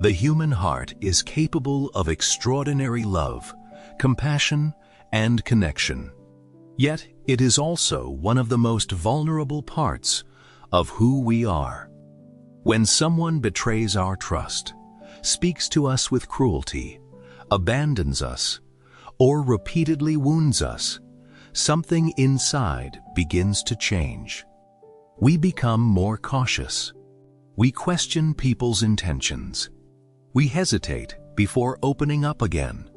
The human heart is capable of extraordinary love, compassion, and connection. Yet it is also one of the most vulnerable parts of who we are. When someone betrays our trust, speaks to us with cruelty, abandons us, or repeatedly wounds us, something inside begins to change. We become more cautious. We question people's intentions. We hesitate before opening up again.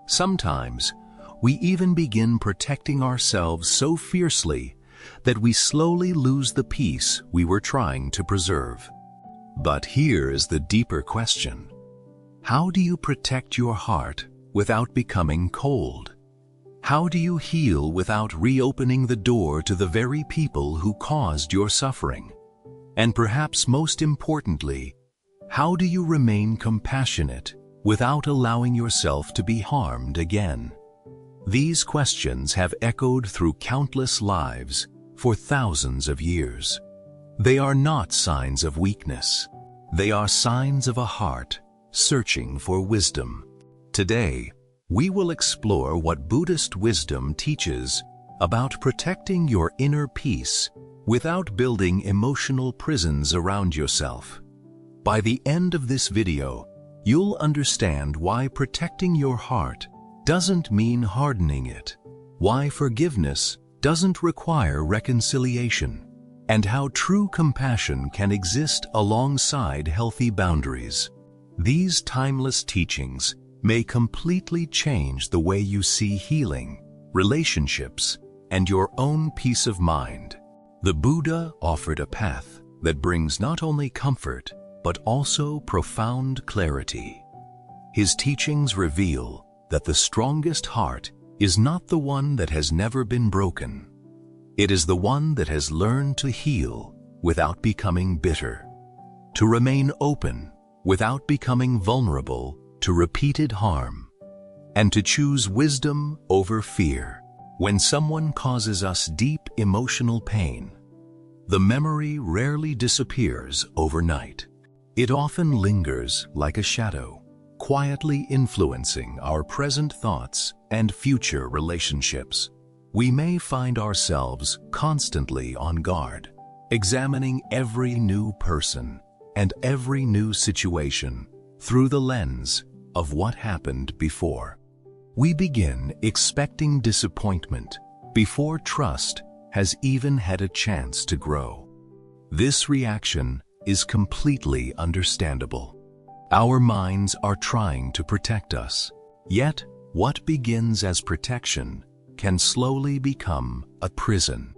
Sometimes, we even begin protecting ourselves so fiercely that we slowly lose the peace we were trying to preserve. But here is the deeper question. How do you protect your heart without becoming cold? How do you heal without reopening the door to the very people who caused your suffering? And perhaps most importantly, how do you remain compassionate without allowing yourself to be harmed again? These questions have echoed through countless lives for thousands of years. They are not signs of weakness. They are signs of a heart searching for wisdom. Today, we will explore what Buddhist wisdom teaches about protecting your inner peace without building emotional prisons around yourself. By the end of this video, you'll understand why protecting your heart doesn't mean hardening it, why forgiveness doesn't require reconciliation, and how true compassion can exist alongside healthy boundaries. These timeless teachings may completely change the way you see healing, relationships, and your own peace of mind. The Buddha offered a path that brings not only comfort, but also profound clarity. His teachings reveal that the strongest heart is not the one that has never been broken. It is the one that has learned to heal without becoming bitter, to remain open without becoming vulnerable to repeated harm, and to choose wisdom over fear. When someone causes us deep emotional pain, the memory rarely disappears overnight. It often lingers like a shadow, quietly influencing our present thoughts and future relationships. We may find ourselves constantly on guard, examining every new person and every new situation through the lens of what happened before. We begin expecting disappointment before trust has even had a chance to grow. This reaction is completely understandable. Our minds are trying to protect us, yet what begins as protection can slowly become a prison.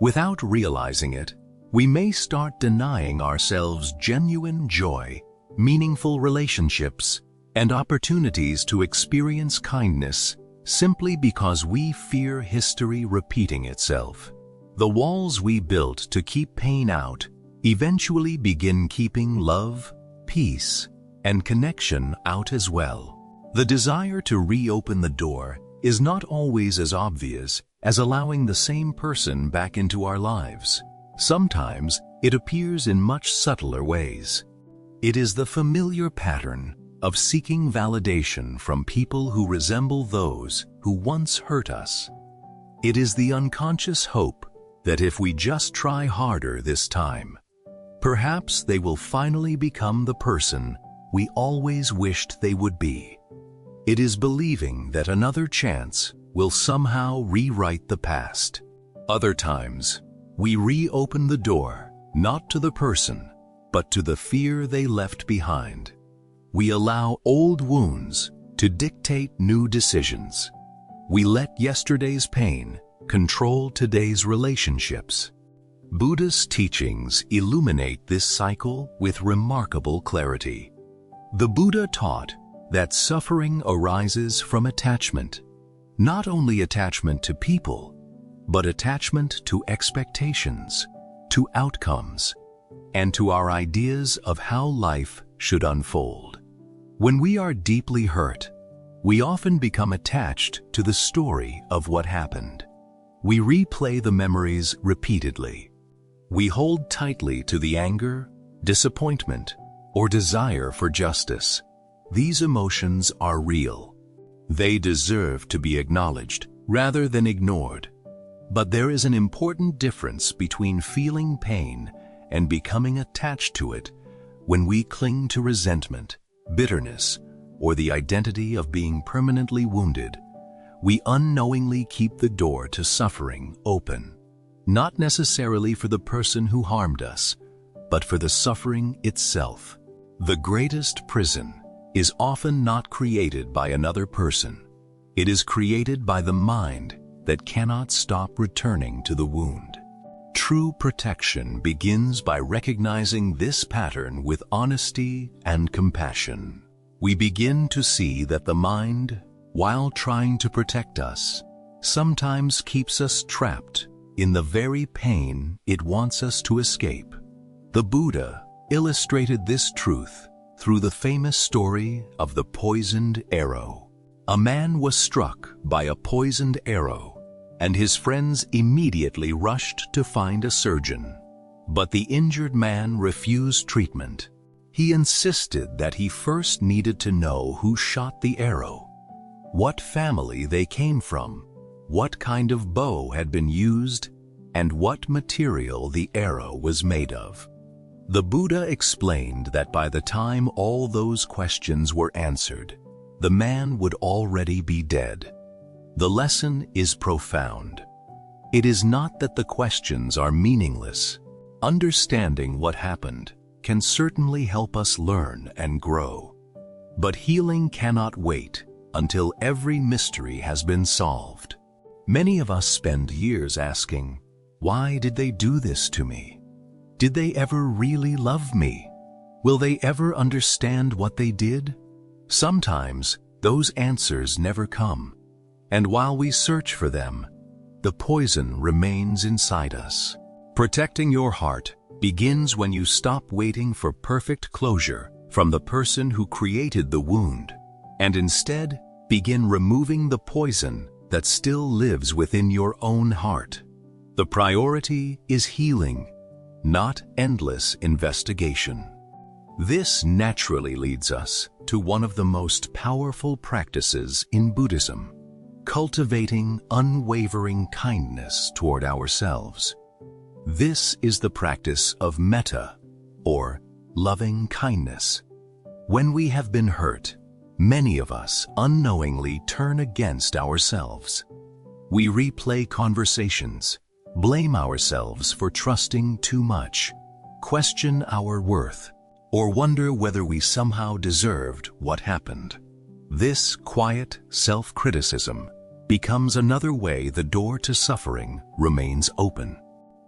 Without realizing it, we may start denying ourselves genuine joy, meaningful relationships, and opportunities to experience kindness simply because we fear history repeating itself. The walls we built to keep pain out eventually begin keeping love, peace, and connection out as well. The desire to reopen the door is not always as obvious as allowing the same person back into our lives. Sometimes it appears in much subtler ways. It is the familiar pattern of seeking validation from people who resemble those who once hurt us. It is the unconscious hope that if we just try harder this time, perhaps they will finally become the person we always wished they would be. It is believing that another chance will somehow rewrite the past. Other times, we reopen the door, not to the person, but to the fear they left behind. We allow old wounds to dictate new decisions. We let yesterday's pain control today's relationships. Buddhist teachings illuminate this cycle with remarkable clarity. The Buddha taught that suffering arises from attachment, not only attachment to people, but attachment to expectations, to outcomes, and to our ideas of how life should unfold. When we are deeply hurt, we often become attached to the story of what happened. We replay the memories repeatedly. We hold tightly to the anger, disappointment, or desire for justice. These emotions are real. They deserve to be acknowledged rather than ignored. But there is an important difference between feeling pain and becoming attached to it when we cling to resentment, bitterness, or the identity of being permanently wounded. We unknowingly keep the door to suffering open, not necessarily for the person who harmed us, but for the suffering itself. The greatest prison is often not created by another person. It is created by the mind that cannot stop returning to the wound. True protection begins by recognizing this pattern with honesty and compassion. We begin to see that the mind, while trying to protect us, sometimes keeps us trapped in the very pain it wants us to escape. The Buddha illustrated this truth through the famous story of the poisoned arrow. A man was struck by a poisoned arrow, and his friends immediately rushed to find a surgeon. But the injured man refused treatment. He insisted that he first needed to know who shot the arrow, what family they came from, what kind of bow had been used, and what material the arrow was made of. The Buddha explained that by the time all those questions were answered, the man would already be dead. The lesson is profound. It is not that the questions are meaningless. Understanding what happened can certainly help us learn and grow. But healing cannot wait until every mystery has been solved. Many of us spend years asking, "Why did they do this to me? Did they ever really love me? Will they ever understand what they did?" Sometimes those answers never come, and while we search for them, the poison remains inside us. Protecting your heart begins when you stop waiting for perfect closure from the person who created the wound, and instead begin removing the poison that still lives within your own heart. The priority is healing, not endless investigation. This naturally leads us to one of the most powerful practices in Buddhism: cultivating unwavering kindness toward ourselves. This is the practice of metta, or loving kindness. When we have been hurt, many of us unknowingly turn against ourselves. We replay conversations, blame ourselves for trusting too much, question our worth, or wonder whether we somehow deserved what happened. This quiet self-criticism becomes another way the door to suffering remains open.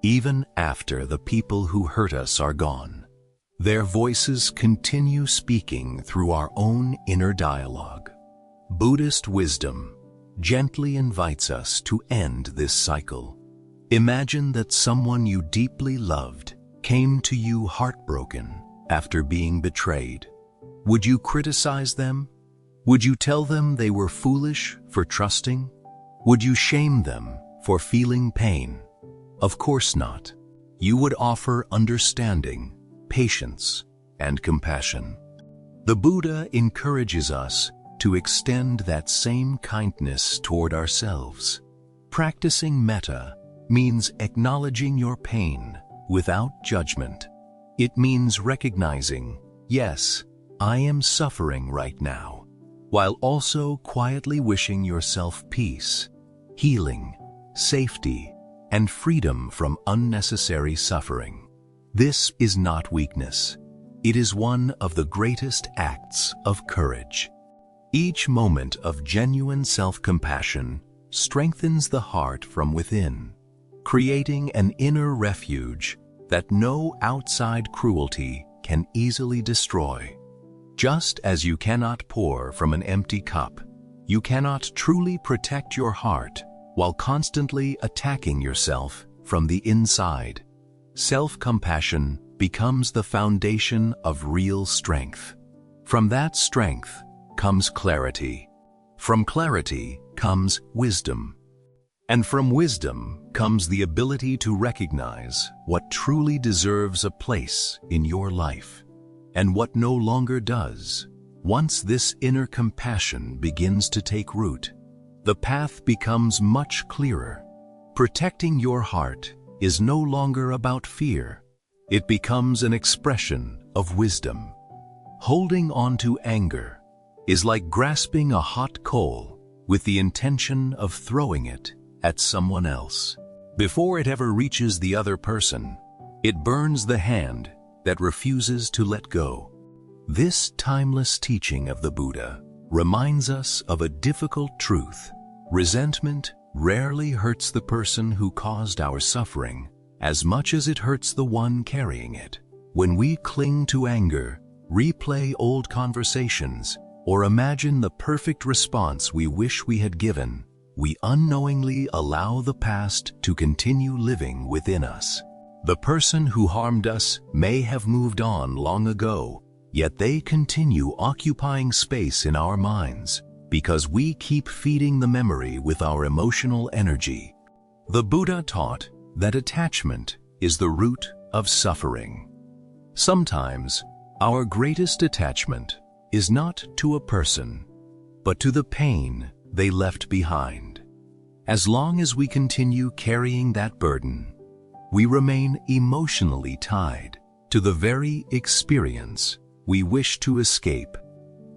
Even after the people who hurt us are gone, their voices continue speaking through our own inner dialogue. Buddhist wisdom gently invites us to end this cycle. Imagine that someone you deeply loved came to you heartbroken after being betrayed. Would you criticize them? Would you tell them they were foolish for trusting? Would you shame them for feeling pain? Of course not. You would offer understanding, patience, and compassion. The Buddha encourages us to extend that same kindness toward ourselves. Practicing metta means acknowledging your pain without judgment. It means recognizing, yes, I am suffering right now, while also quietly wishing yourself peace, healing, safety, and freedom from unnecessary suffering. This is not weakness. It is one of the greatest acts of courage. Each moment of genuine self-compassion strengthens the heart from within, creating an inner refuge that no outside cruelty can easily destroy. Just as you cannot pour from an empty cup, you cannot truly protect your heart while constantly attacking yourself from the inside. Self-compassion becomes the foundation of real strength. From that strength comes clarity. From clarity comes wisdom. And from wisdom comes the ability to recognize what truly deserves a place in your life. and what no longer does. Once this inner compassion begins to take root, the path becomes much clearer. Protecting your heart is no longer about fear. It becomes an expression of wisdom. Holding on to anger is like grasping a hot coal with the intention of throwing it at someone else. Before it ever reaches the other person, it burns the hand that refuses to let go. This timeless teaching of the Buddha reminds us of a difficult truth. Resentment rarely hurts the person who caused our suffering as much as it hurts the one carrying it. When we cling to anger, replay old conversations, or imagine the perfect response we wish we had given, we unknowingly allow the past to continue living within us. The person who harmed us may have moved on long ago, yet they continue occupying space in our minds because we keep feeding the memory with our emotional energy. The Buddha taught that attachment is the root of suffering. Sometimes, our greatest attachment is not to a person, but to the pain they left behind. As long as we continue carrying that burden, we remain emotionally tied to the very experience we wish to escape.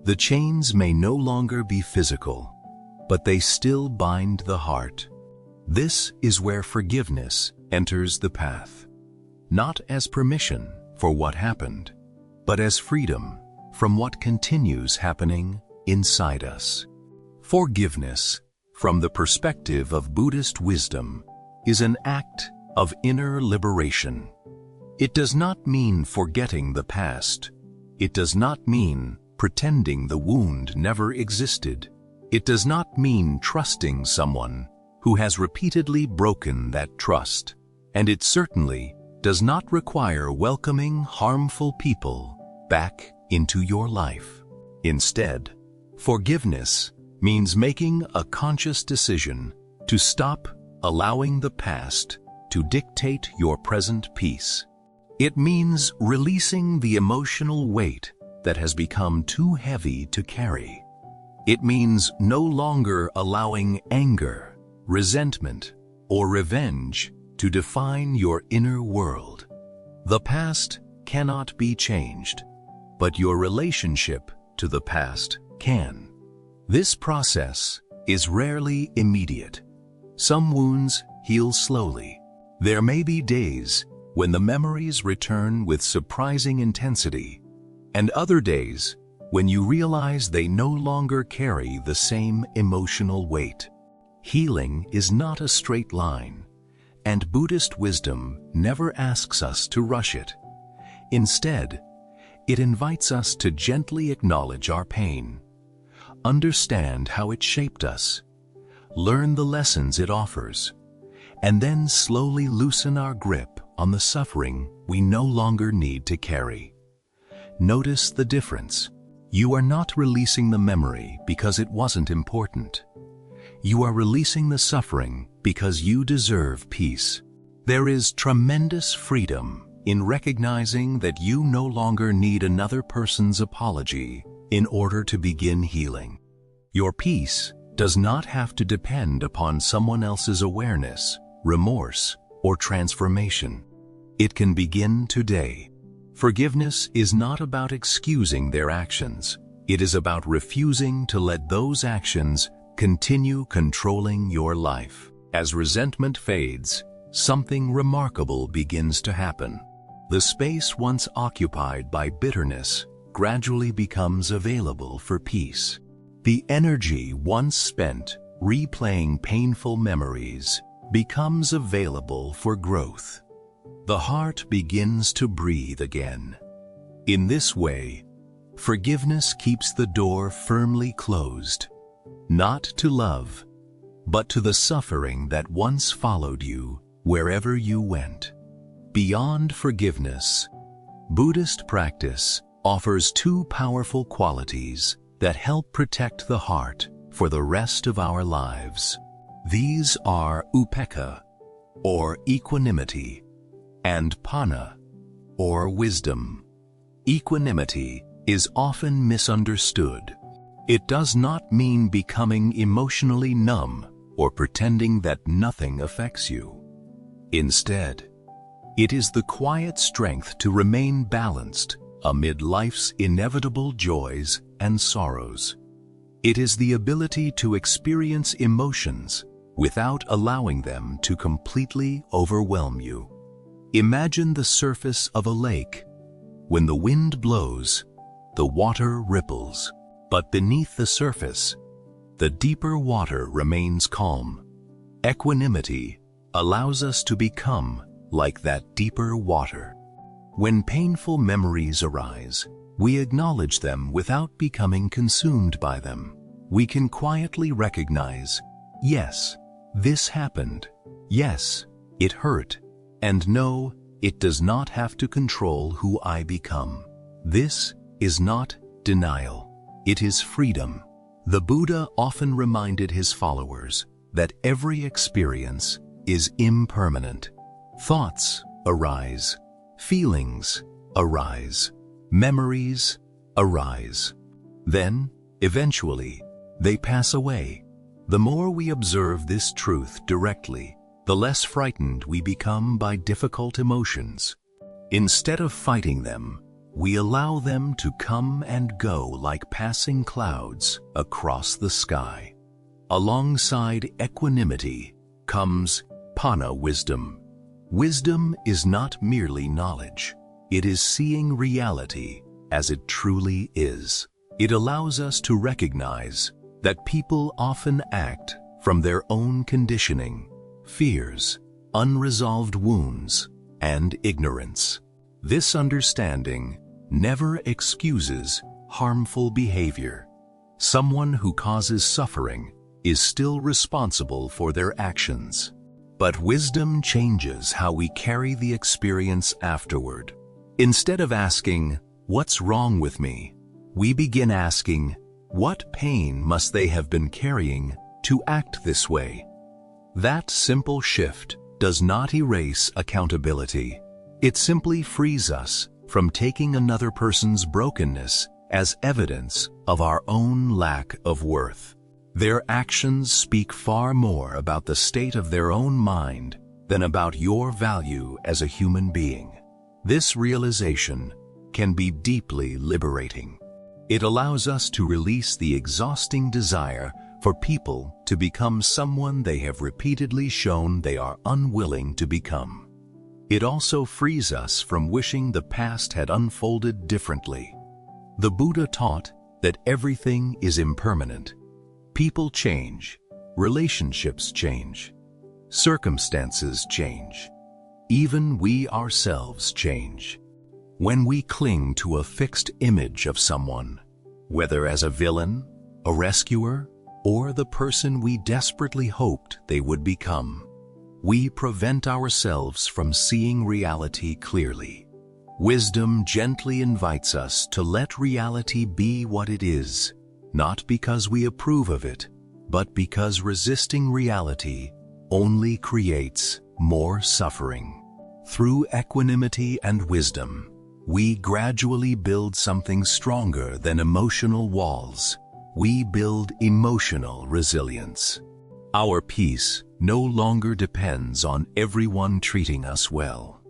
The chains may no longer be physical, but they still bind the heart. This is where forgiveness enters the path, not as permission for what happened, but as freedom from what continues happening inside us. Forgiveness, from the perspective of Buddhist wisdom, is an act of inner liberation. It does not mean forgetting the past. It does not mean pretending the wound never existed. It does not mean trusting someone who has repeatedly broken that trust. And it certainly does not require welcoming harmful people back into your life. Instead, forgiveness means making a conscious decision to stop allowing the past to dictate your present peace. It means releasing the emotional weight that has become too heavy to carry. It means no longer allowing anger, resentment, or revenge to define your inner world. The past cannot be changed, but your relationship to the past can. This process is rarely immediate. Some wounds heal slowly. There may be days when the memories return with surprising intensity, and other days when you realize they no longer carry the same emotional weight. Healing is not a straight line, and Buddhist wisdom never asks us to rush it. Instead, it invites us to gently acknowledge our pain, understand how it shaped us, learn the lessons it offers, and then slowly loosen our grip on the suffering we no longer need to carry. Notice the difference. You are not releasing the memory because it wasn't important. You are releasing the suffering because you deserve peace. There is tremendous freedom in recognizing that you no longer need another person's apology in order to begin healing. Your peace does not have to depend upon someone else's awareness, remorse, or transformation. It can begin today. Forgiveness is not about excusing their actions. It is about refusing to let those actions continue controlling your life. As resentment fades, something remarkable begins to happen. The space once occupied by bitterness gradually becomes available for peace. The energy once spent replaying painful memories becomes available for growth. The heart begins to breathe again. In this way, forgiveness keeps the door firmly closed, not to love, but to the suffering that once followed you wherever you went. Beyond forgiveness, Buddhist practice offers two powerful qualities that help protect the heart for the rest of our lives. These are Upekkha, or equanimity, and Panna, or wisdom. Equanimity is often misunderstood. It does not mean becoming emotionally numb or pretending that nothing affects you. Instead, it is the quiet strength to remain balanced amid life's inevitable joys and sorrows. It is the ability to experience emotions without allowing them to completely overwhelm you. Imagine the surface of a lake. When the wind blows, the water ripples, but beneath the surface, the deeper water remains calm. Equanimity allows us to become like that deeper water. When painful memories arise, we acknowledge them without becoming consumed by them. We can quietly recognize, yes, this happened. Yes, it hurt. And no, it does not have to control who I become. This is not denial. It is freedom. The Buddha often reminded his followers that every experience is impermanent. Thoughts arise. Feelings arise. Memories arise. Then, eventually, they pass away. The more we observe this truth directly, the less frightened we become by difficult emotions. Instead of fighting them, we allow them to come and go like passing clouds across the sky. Alongside equanimity comes Panna wisdom. Wisdom is not merely knowledge. It is seeing reality as it truly is. It allows us to recognize that people often act from their own conditioning, fears, unresolved wounds, and ignorance. This understanding never excuses harmful behavior. Someone who causes suffering is still responsible for their actions. But wisdom changes how we carry the experience afterward. Instead of asking, "What's wrong with me?" we begin asking, "What pain must they have been carrying to act this way?" That simple shift does not erase accountability. It simply frees us from taking another person's brokenness as evidence of our own lack of worth. Their actions speak far more about the state of their own mind than about your value as a human being. This realization can be deeply liberating. It allows us to release the exhausting desire for people to become someone they have repeatedly shown they are unwilling to become. It also frees us from wishing the past had unfolded differently. The Buddha taught that everything is impermanent. People change, relationships change, circumstances change. Even we ourselves change. When we cling to a fixed image of someone, whether as a villain, a rescuer, or the person we desperately hoped they would become, we prevent ourselves from seeing reality clearly. Wisdom gently invites us to let reality be what it is, not because we approve of it, but because resisting reality only creates more suffering. Through equanimity and wisdom, we gradually build something stronger than emotional walls. We build emotional resilience. Our peace no longer depends on everyone treating us well.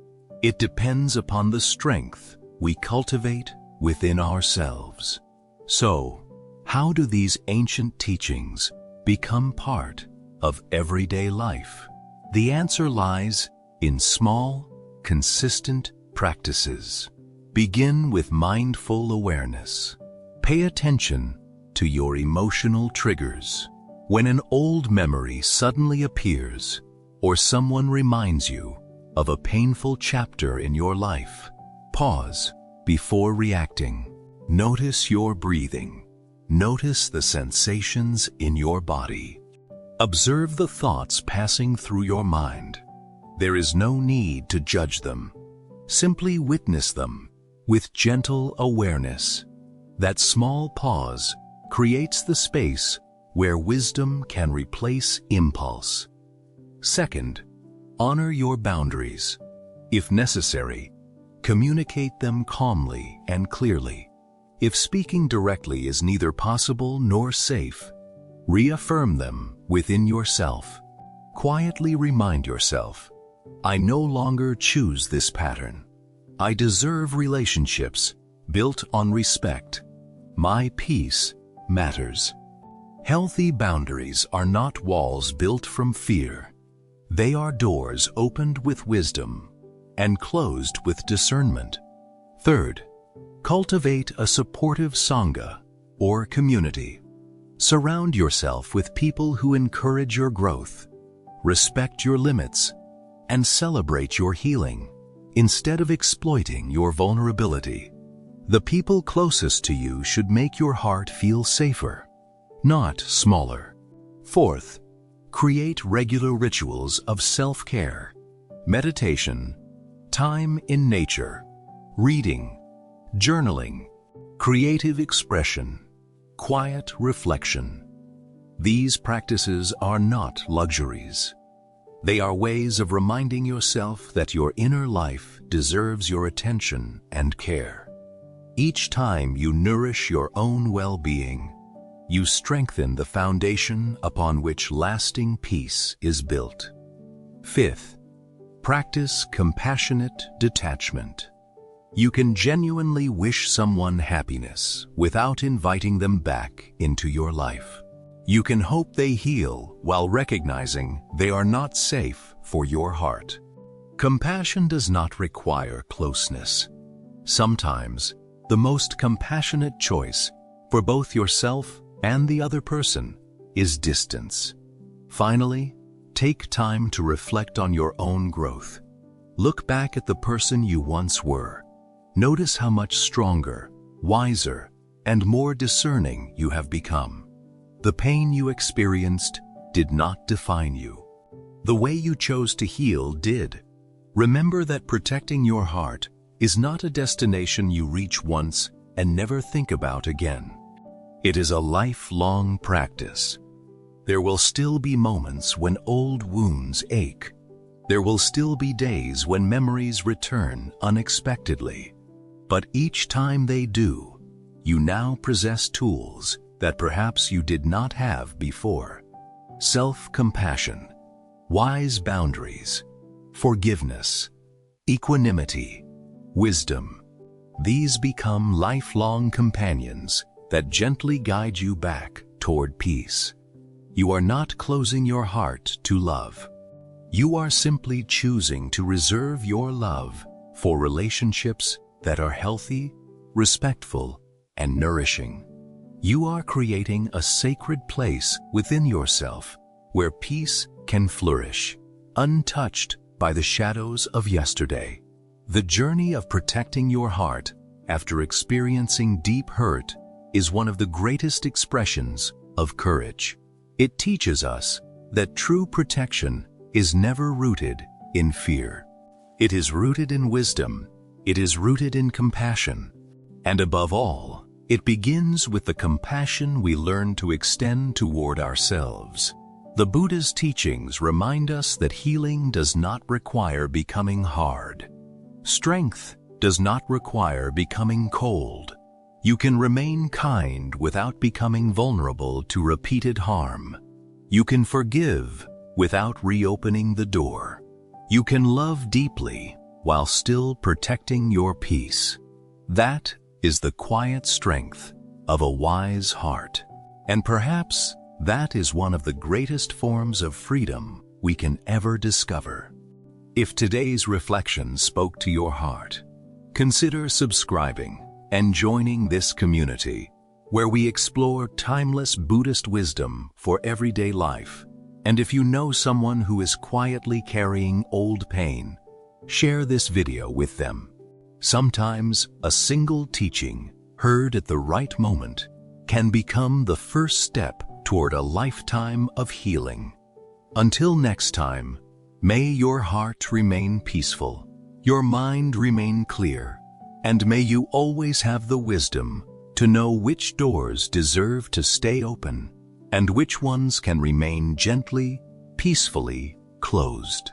It depends upon the strength we cultivate within ourselves. So, how do these ancient teachings become part of everyday life? The answer lies in small, consistent practices. Begin with mindful awareness. Pay attention to your emotional triggers. When an old memory suddenly appears, or someone reminds you of a painful chapter in your life, pause before reacting. Notice your breathing. Notice the sensations in your body. Observe the thoughts passing through your mind. There is no need to judge them. Simply witness them with gentle awareness. That small pause creates the space where wisdom can replace impulse. Second, honor your boundaries. If necessary, Communicate them calmly and clearly. If speaking directly is neither possible nor safe, reaffirm them within yourself. Quietly remind yourself, I no longer choose this pattern. I deserve relationships built on respect. My peace matters. Healthy boundaries are not walls built from fear. They are doors opened with wisdom and closed with discernment. Third, cultivate a supportive sangha or community. Surround yourself with people who encourage your growth, respect your limits, and celebrate your healing, instead of exploiting your vulnerability. The people closest to you should make your heart feel safer, not smaller. Fourth, create regular rituals of self-care, meditation, time in nature, reading, journaling, creative expression, quiet reflection. These practices are not luxuries. They are ways of reminding yourself that your inner life deserves your attention and care. Each time you nourish your own well-being, you strengthen the foundation upon which lasting peace is built. Fifth, practice compassionate detachment. You can genuinely wish someone happiness without inviting them back into your life. You can hope they heal while recognizing they are not safe for your heart. Compassion does not require closeness. Sometimes, the most compassionate choice for both yourself and the other person is distance. Finally, take time to reflect on your own growth. Look back at the person you once were. Notice how much stronger, wiser, and more discerning you have become. The pain you experienced did not define you. The way you chose to heal did. Remember that protecting your heart is not a destination you reach once and never think about again. It is a lifelong practice. There will still be moments when old wounds ache. There will still be days when memories return unexpectedly. But each time they do, you now possess tools that perhaps you did not have before. Self-compassion, wise boundaries, forgiveness, equanimity, wisdom. These become lifelong companions that gently guide you back toward peace. You are not closing your heart to love. You are simply choosing to reserve your love for relationships that are healthy, respectful, and nourishing. You are creating a sacred place within yourself where peace can flourish, untouched by the shadows of yesterday. The journey of protecting your heart after experiencing deep hurt is one of the greatest expressions of courage. It teaches us that true protection is never rooted in fear. It is rooted in wisdom. It is rooted in compassion. And above all, it begins with the compassion we learn to extend toward ourselves. The Buddha's teachings remind us that healing does not require becoming hard. Strength does not require becoming cold. You can remain kind without becoming vulnerable to repeated harm. You can forgive without reopening the door. You can love deeply while still protecting your peace. That is the quiet strength of a wise heart. And perhaps that is one of the greatest forms of freedom we can ever discover. If today's reflection spoke to your heart, consider subscribing and joining this community where we explore timeless Buddhist wisdom for everyday life. And if you know someone who is quietly carrying old pain, share this video with them. Sometimes a single teaching heard at the right moment can become the first step toward a lifetime of healing. Until next time, may your heart remain peaceful, your mind remain clear, and may you always have the wisdom to know which doors deserve to stay open and which ones can remain gently, peacefully closed.